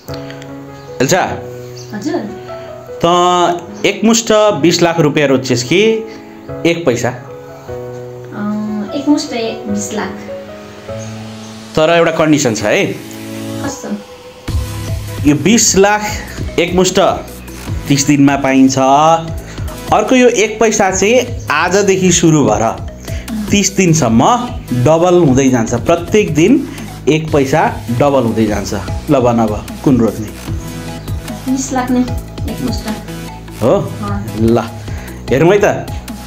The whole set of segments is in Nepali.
एल्सा हजुर त एकमुष्ट 20 लाख रुपैयाँ रोज्छेस् कि एक पैसा? एकमुष्ट 20 लाख। तर एउटा कन्डिसन छ है। कस्तो? यो 20 लाख एकमुष्ट 30 दिनमा पाइन्छ। अर्को यो एक पैसा चाहिँ आजदेखि सुरु भएर 30 दिनसम्म डबल हुँदै जान्छ। प्रत्येक दिन एक पैसा डबल हुँदै जान्छ। ल भन अब कुन रोज्ने? 20 लाख नै एकमुष्ट हो। ल हेरौँ है त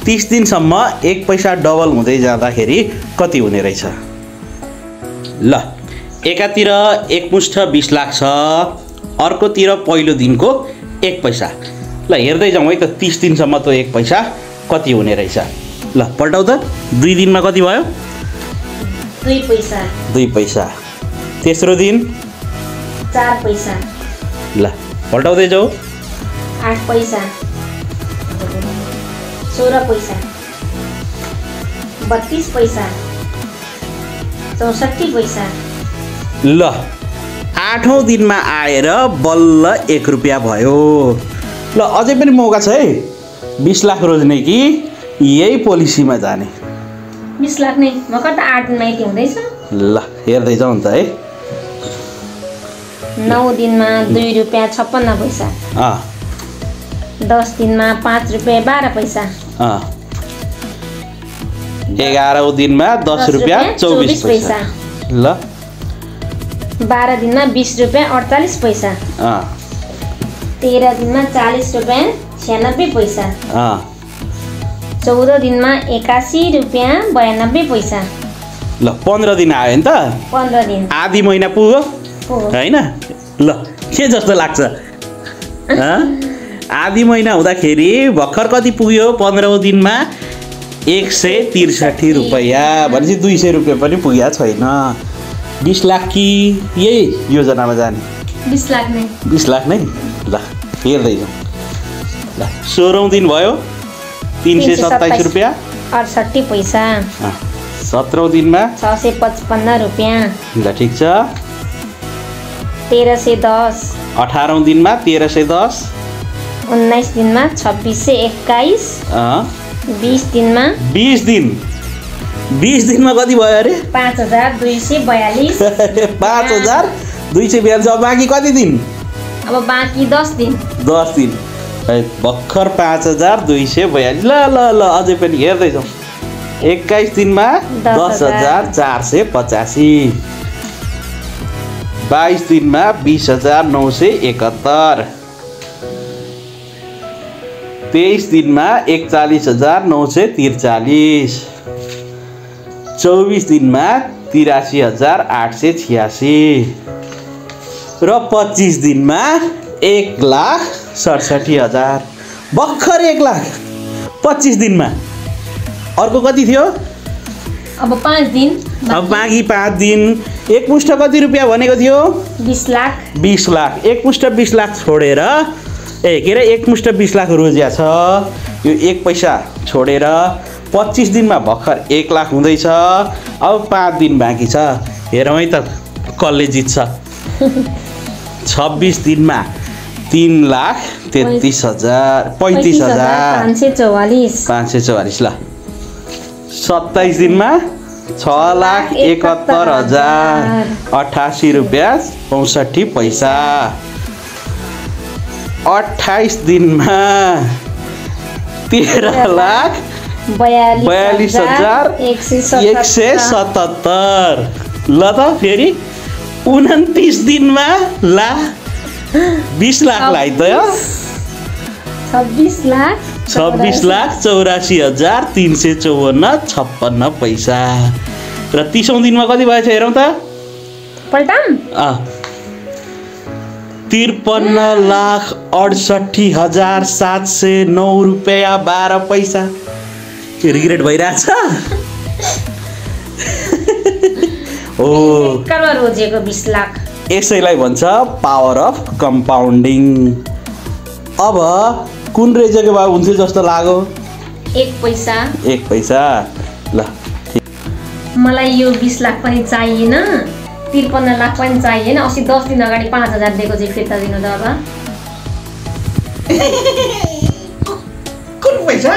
30 दिनसम्म एक पैसा डबल हुँदै जाँदाखेरि कति हुने रहेछ? ल एकातिर एकमुष्ट 20 लाख छ, अर्कोतिर पहिलो दिनको एक पैसा। ल हेर्दै जाउँ है त 30 दिनसम्म त एक पैसा कति हुने रहेछ। ल पल्टाउ त 2 दिनमा कति भयो? 2 पैसा। 2 पैसा। तेस्रो दिन 4 पैसा। ल पल्टाउँदै जाऊ। 8 पैसा। 16 पैसा। 32 पैसा। 64 पैसा। ल 8औं दिनमा आएर बल्ल 1 रुपैयाँ भयो। ल अझै पनि मौका छ है। 20 लाख रोज्ने कि यही पोलिसीमा जाने? 20 लाख नै भर्खर त 8 दिनमा यति हुँदैछ। ल हेर्दै जाउँ त है। 9 दिनमा 2 रुपैयाँ 56 पैसा। 10 दिनमा 5 रुपैयाँ 12 पैसा। 11औं दिनमा 10 रुपैयाँ 24 पैसा। ल 12 दिनमा 20 रुपैयाँ 48 पैसा। 13 दिनमा 40 रुपैयाँ 96 पैसा। 14 दिनमा 81 रुपैयाँ 92 पैसा। ल 15 दिन आयो नि त। 15 दिन आधी महिना पुग्यो हैन? ल के जस्तो लाग्छ? आधी महिना हुँदाखेरि भर्खर कति पुग्यो? 15औं दिनमा 163 रुपैयाँ। भनेपछि 200 रुपैयाँ पनि पुगेको छैन। 20 लाख कि यही योजनामा जाने? 20 लाख नै। 20 लाख नै। ल हेर्दै जाउँ। ल 16औं दिन भयो 327 रुपैयाँ 68 पैसा। 17औं दिनमा 655 रुपैयाँ। ल ठिक छ। 1310। 18औं दिनमा 1310। 19 दिनमा 2621। 20 दिनमा 20 दिनमा कति भयो अरे? 5242। 5242। अब बाँकी कति दिन? अब बाँकी 10 दिन। 10 दिन भर्खर 5242। ल ल ल अझै पनि हेर्दै जाउँ। 21 दिनमा 10,485। 22 दिनमा 20,971। 23 दिनमा 41,943। 24 दिनमा 83,886 र 25 दिनमा 1,67,000। भर्खर 1 लाख 25 दिनमा। अर्को कति थियो? अब 5 दिन। अब बाँकी 5 दिन। एकमुष्ट कति रुपैयाँ भनेको थियो? 20 लाख। 20 लाख। एकमुष्ट 20 लाख छोडेर के अरे एकमुष्ट 20 लाख रोज्या छ। यो एक पैसा छोडेर 25 दिनमा भर्खर 1 लाख हुँदैछ। अब 5 दिन बाँकी छ। हेरौँ है त कसले जित्छ। 26 दिनमा 3,33,000 35,544। ल 27 दिनमा 6,71,088 रुपैयाँ 65 पैसा। 28 दिनमा 13,42,177। ल त फेरि 29 दिनमा ला 20 लाख लाई त 26 लाख 84,354.56 पैसा। र 30औं दिनमा कति भएछ हेरौँ त? पल्टाम 53,68,709 रुपैयाँ 12 पैसा। रिग्रेट भइरहेछ। ओ कर्म रोजेको 20 लाख। यसैलाई भन्छ पावर अफ कम्पाउन्डिङ। अब कुन रेजेको भए हुन्थ्यो जस्तो लाग्यो? 1 पैसा। 1 पैसा। ल मलाई यो 20 लाख पनि चाहिएन। 53 लाख पनि चाहिएन। 80 10 दिन अगाडि 5000 दिएको चाहिँ फिर्ता दिनु त अब। कुन पैसा